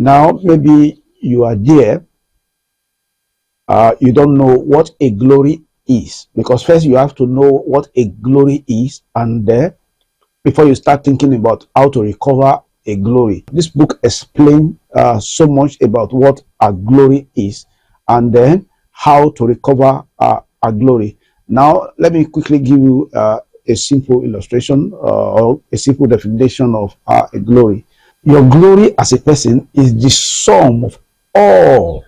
Now, maybe you are there, you don't know what a glory is, because first you have to know what a glory is, and before you start thinking about how to recover a glory. This book explains so much about what a glory is, and then how to recover a glory. Now, let me quickly give you a simple illustration or a simple definition of a glory. Your glory as a person is the sum of all,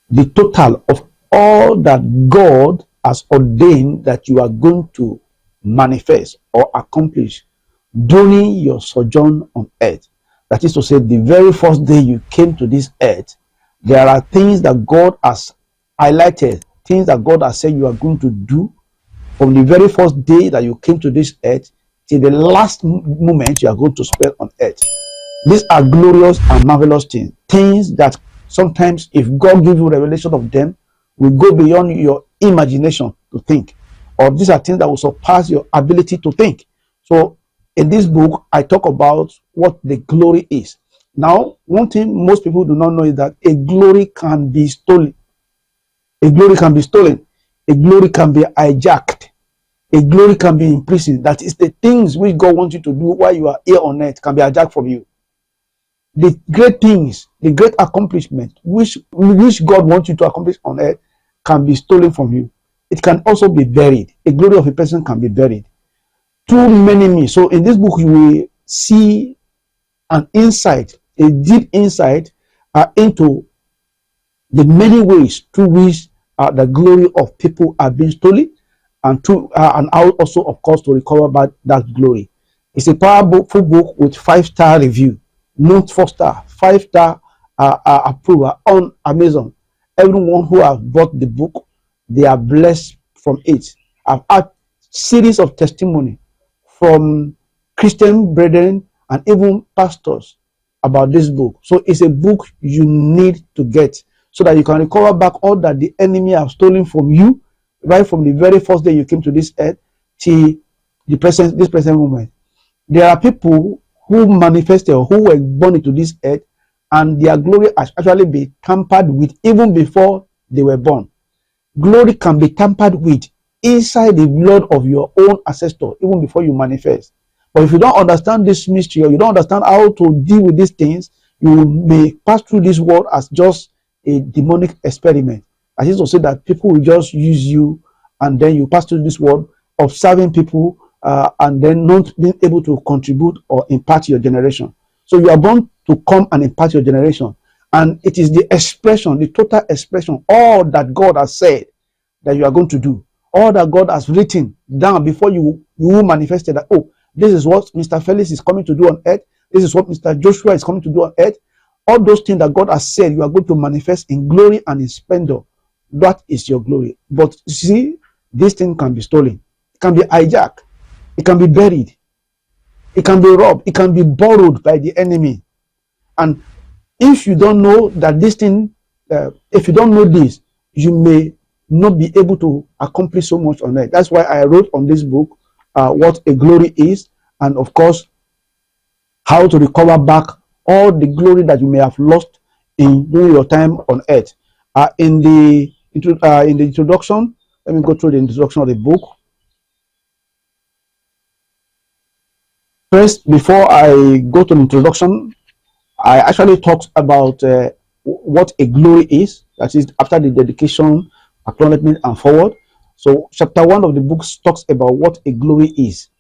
the total of all that God has ordained that you are going to manifest or accomplish during your sojourn on earth. That is to say, the very first day you came to this earth, there are things that God has highlighted, things that God has said you are going to do from the very first day that you came to this earth till the last moment you are going to spend on earth. These are glorious and marvelous things, things that sometimes if God gives you revelation of them, will go beyond your imagination to think, or these are things that will surpass your ability to think. So in this book, I talk about what the glory is. Now, one thing most people do not know is that a glory can be stolen. A glory can be stolen. A glory can be hijacked. A glory can be imprisoned. That is, the things which God wants you to do while you are here on earth can be hijacked from you. The great things, the great accomplishment which God wants you to accomplish on earth can be stolen from you. It can also be buried. A glory of a person can be buried. Too many means. So in this book, you will see an insight, a deep insight into the many ways through which the glory of people are being stolen, and how also, of course, to recover back that glory. It's a powerful book with 5-star review, not 4-star, 5-star approval on Amazon. Everyone who has bought the book, they are blessed from it. I've had series of testimony from Christian brethren and even pastors about this book. So it's a book you need to get so that you can recover back all that the enemy have stolen from you, right from the very first day you came to this earth till this present moment. There are people who manifested or who were born into this earth, and their glory has actually been tampered with even before they were born. Glory can be tampered with inside the blood of your own ancestor even before you manifest. But if you don't understand this mystery, or you don't understand how to deal with these things, you may pass through this world as just a demonic experiment. I used to say that people will just use you, and then you pass through this world observing people and then not being able to contribute or impart your generation. So you are born to come and impart your generation, and it is the expression, the total expression, all that God has said that you are going to do, all that God has written down before you manifested that, oh, this is what Mr. Felix is coming to do on earth, this is what Mr. Joshua is coming to do on earth. All those things that God has said you are going to manifest in glory and in splendor, that is your glory. But you see, this thing can be stolen, it can be hijacked, it can be buried, it can be robbed, it can be borrowed by the enemy. And if you don't know that this thing, if you don't know this, you may not be able to accomplish so much on earth. That's why I wrote on this book what a glory is, and of course how to recover back all the glory that you may have lost during your time on earth. In the introduction, let me go through the introduction of the book. First, before I go to the introduction, I actually talked about what a glory is. That is, after the dedication, acknowledgement, and forward. So chapter 1 of the book talks about what a glory is.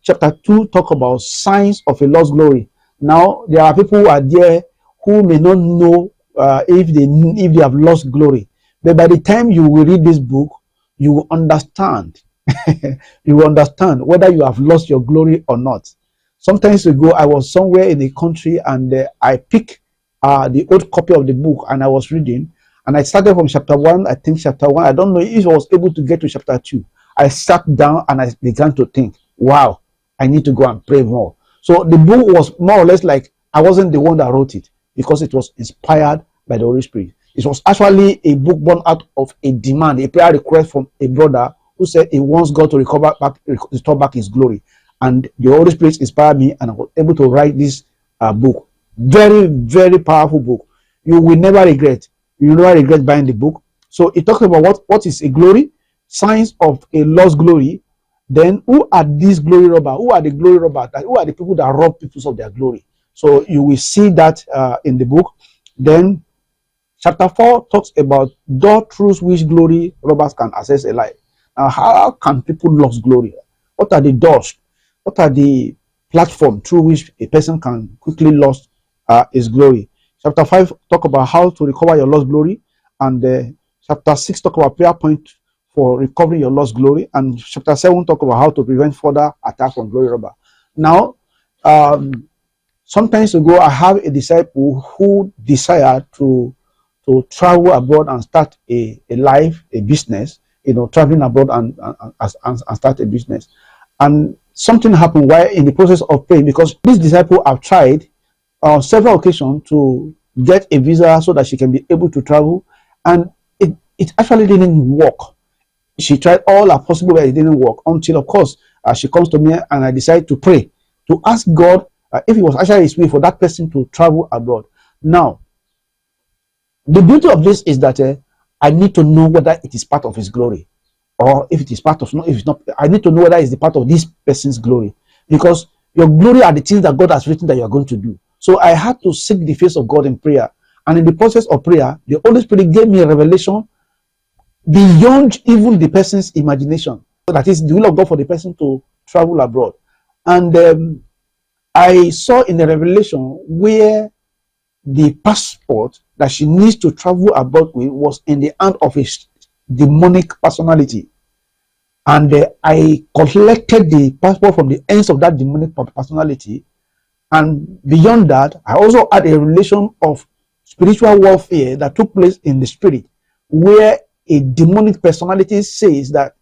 Chapter 2 talk about signs of a lost glory. Now there are people who are there who may not know if they have lost glory, but by the time you will read this book, you will understand. You will understand whether you have lost your glory or not. Sometimes ago, I was somewhere in the country, and I picked the old copy of the book, and I was reading, and I started from chapter 1. I think chapter 1. I don't know if I was able to get to chapter 2. I sat down and I began to think, wow, I need to go and pray more. So the book was more or less like I wasn't the one that wrote it, because it was inspired by the Holy Spirit. It was actually a book born out of a demand, a prayer request from a brother who said he wants God to restore back his glory. And the Holy Spirit inspired me, and I was able to write this book Very, very powerful book. You will never regret. You will never regret buying the book. So it talks about what is a glory, signs of a lost glory. Then who are these glory robbers? Who are the glory robbers? Who are the people that rob people of their glory? So you will see that in the book. Then chapter 4 talks about door through which glory robbers can access a life. Now, how can people lose glory? What are the doors? What are the platform through which a person can quickly lose his glory? Chapter 5 talk about how to recover your lost glory, and chapter 6 talk about prayer point for recovering your lost glory, and chapter 7 talk about how to prevent further attack from glory robber. Now, sometimes ago, I have a disciple who desired to travel abroad and start a life, a business, traveling abroad and start a business. And something happened while in the process of praying, because this disciple have tried on several occasions to get a visa so that she can be able to travel, and it actually didn't work. She tried all her possible ways, it didn't work, until of course she comes to me and I decide to pray, to ask God if it was actually his will for that person to travel abroad. Now, the beauty of this is that I need to know whether it is part of his glory, or if it is part of, no, if it's not, I need to know whether it's the part of this person's glory, because your glory are the things that God has written that you are going to do. So I had to seek the face of God in prayer, and in the process of prayer, the Holy Spirit gave me a revelation beyond even the person's imagination. So that is the will of God for the person to travel abroad. And I saw in the revelation where the passport that she needs to travel abroad with was in the hand of a demonic personality. And I collected the passport from the hands of that demonic personality. And beyond that, I also had a relation of spiritual warfare that took place in the spirit, where a demonic personality says that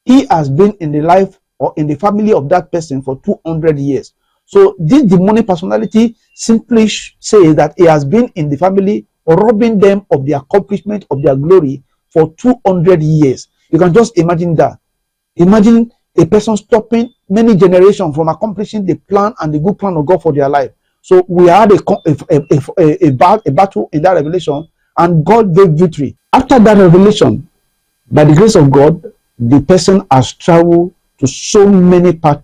he has been in the life or in the family of that person for 200 years. So this demonic personality simply says that he has been in the family, robbing them of the accomplishment of their glory for 200 years. You can just imagine that. Imagine a person stopping many generations from accomplishing the plan and the good plan of God for their life. So we had a battle in that revelation, and God gave victory. After that revelation, by the grace of God, the person has traveled to so many parts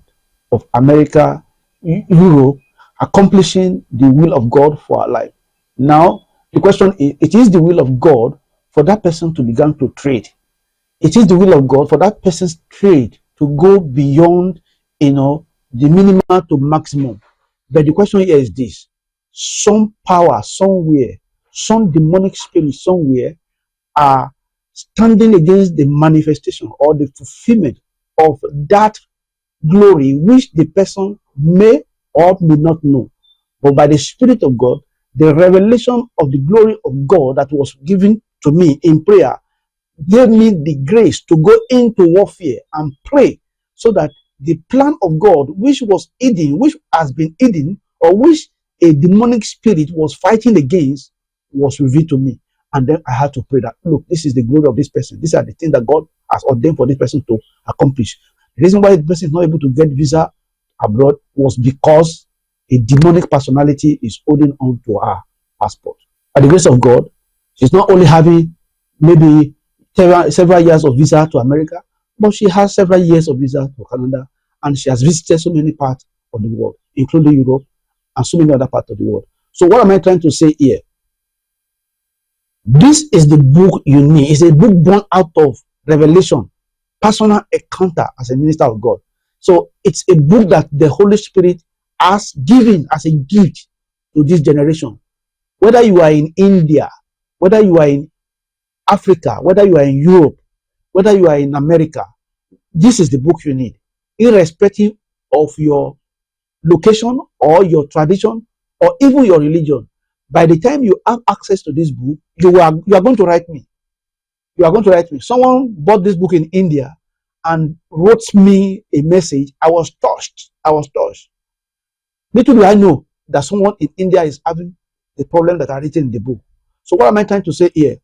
of America, Europe, accomplishing the will of God for our life. Now, the question is, it is the will of God for that person to begin to trade. It is the will of God for that person's trade to go beyond, the minimum to maximum. But the question here is this: some power somewhere, some demonic spirit somewhere are standing against the manifestation or the fulfillment of that glory, which the person may or may not know. But by the Spirit of God, the revelation of the glory of God that was given to me in prayer gave me the grace to go into warfare and pray, so that the plan of God, which was hidden, which has been hidden, or which a demonic spirit was fighting against, was revealed to me. And then I had to pray that, look, this is the glory of this person. These are the things that God has ordained for this person to accomplish. The reason why the person is not able to get visa abroad was because a demonic personality is holding on to her passport. By the grace of God, she's not only having maybe several years of visa to America, but she has several years of visa to Canada, and she has visited so many parts of the world, including Europe and so many other parts of the world. So what am I trying to say here? This is the book you need. It's a book born out of revelation, personal encounter as a minister of God. So it's a book that the Holy Spirit has given as a gift to this generation. Whether you are in India, whether you are in Africa, whether you are in Europe, whether you are in America, this is the book you need, irrespective of your location or your tradition or even your religion. By the time you have access to this book, you are going to write me. You are going to write me. Someone bought this book in India and wrote me a message. I was touched. I was touched. Little do I know that someone in India is having the problem that I written in the book. So what am I trying to say here?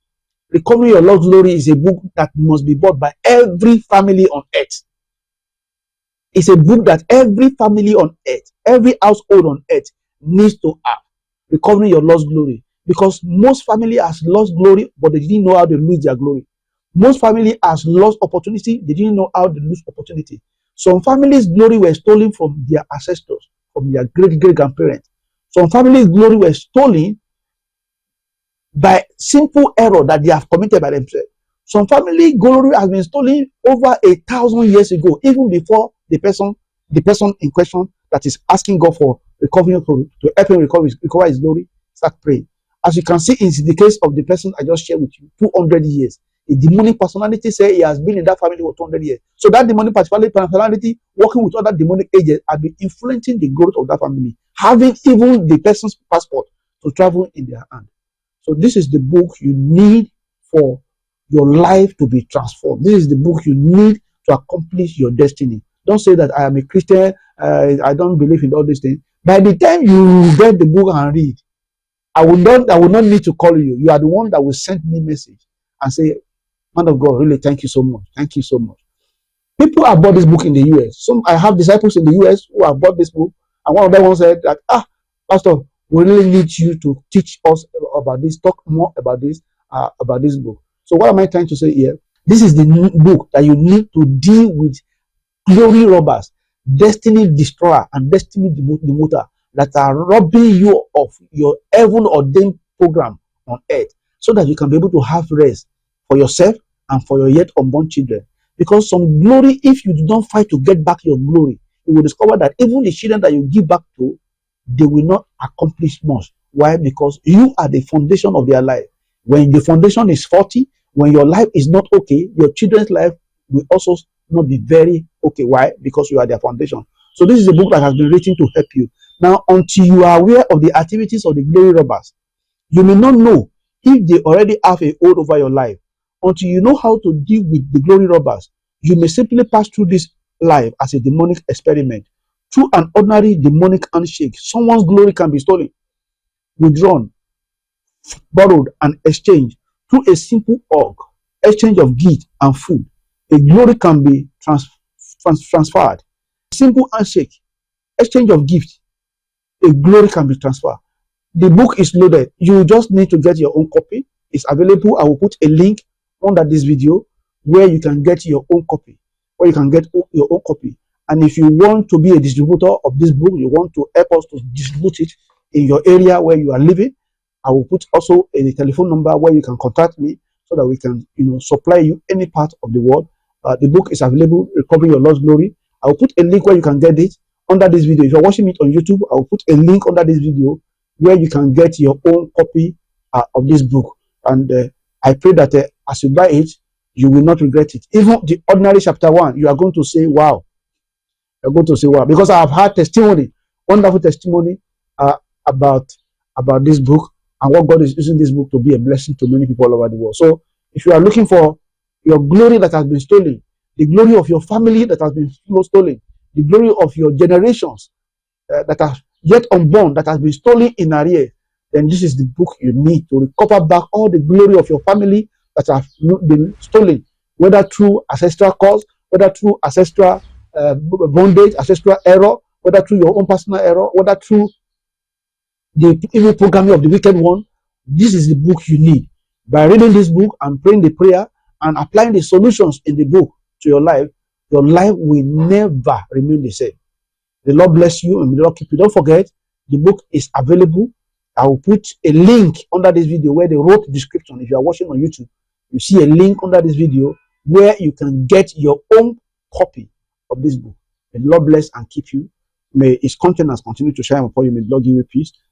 Recovering Your Lost Glory is a book that must be bought by every family on earth. It's a book that every family on earth, every household on earth needs to have. recovering your lost glory. Because most family has lost glory, but they didn't know how to lose their glory. Most family has lost opportunity, they didn't know how to lose opportunity. Some families' glory were stolen from their ancestors, from their great-great-grandparents. Some families' glory were stolen by simple error that they have committed by themselves. Some family glory has been stolen over 1,000 years ago, even before the person in question that is asking God for recovery to help him recover his glory, start praying. As you can see, in the case of the person I just shared with you, 200 years. A demonic personality say he has been in that family for 200 years. So that demonic personality working with other demonic agents have been influencing the growth of that family, having even the person's passport to travel in their hand. So this is the book you need for your life to be transformed. This is the book you need to accomplish your destiny. Don't say that I am a Christian, I don't believe in all these things. By the time you get the book and read, I will not need to call you. You are the one that will send me a message and say, man of God, really, thank you so much. Thank you so much. People have bought this book in the US. I have disciples in the US who have bought this book, and one of them said that, Pastor, we really need you to teach us about this, talk more about this book. So what am I trying to say here? This is the book that you need to deal with glory robbers, destiny destroyer, and destiny demoter that are robbing you of your heaven ordained program on earth, so that you can be able to have rest for yourself and for your yet unborn children. Because some glory, if you do not fight to get back your glory, you will discover that even the children that you give back to, they will not accomplish much. Why? Because you are the foundation of their life. When the foundation is faulty, when your life is not okay, your children's life will also not be very okay. Why? Because you are their foundation. So this is a book that has been written to help you. Now, until you are aware of the activities of the glory robbers, you may not know if they already have a hold over your life. Until you know how to deal with the glory robbers, you may simply pass through this life as a demonic experiment. Through an ordinary demonic handshake, someone's glory can be stolen, withdrawn, borrowed, and exchanged. Through a simple hug, exchange of gift and food, a glory can be transferred. Simple handshake, exchange of gift, a glory can be transferred. The book is loaded. You just need to get your own copy. It's available. I will put a link under this video where you can get your own copy, And if you want to be a distributor of this book, you want to help us to distribute it in your area where you are living, I will put also a telephone number where you can contact me so that we can, supply you any part of the world. The book is available, Recovering Your Lost Glory. I will put a link where you can get it under this video. If you're watching it on YouTube, I will put a link under this video where you can get your own copy of this book. And I pray that as you buy it, you will not regret it. Even the ordinary chapter 1, you are going to say, wow. You're going to say, wow. Because I have had testimony, wonderful testimony about this book and what God is using this book to be a blessing to many people all over the world. So if you are looking for your glory that has been stolen, the glory of your family that has been stolen, the glory of your generations that are yet unborn, that has been stolen in arrears, then this is the book you need to recover back all the glory of your family that have been stolen, whether through ancestral cause, whether through ancestral bondage, ancestral error, whether through your own personal error, whether through the evil programming of the wicked one. This is the book you need. By reading this book and praying the prayer and applying the solutions in the book to your life will never remain the same. The Lord bless you and the Lord keep you. Don't forget, the book is available. I will put a link under this video where they wrote the description. If you are watching on YouTube, you see a link under this video where you can get your own copy of this book. The Lord bless and keep you. May His countenance continue to shine upon you. May the Lord give you peace.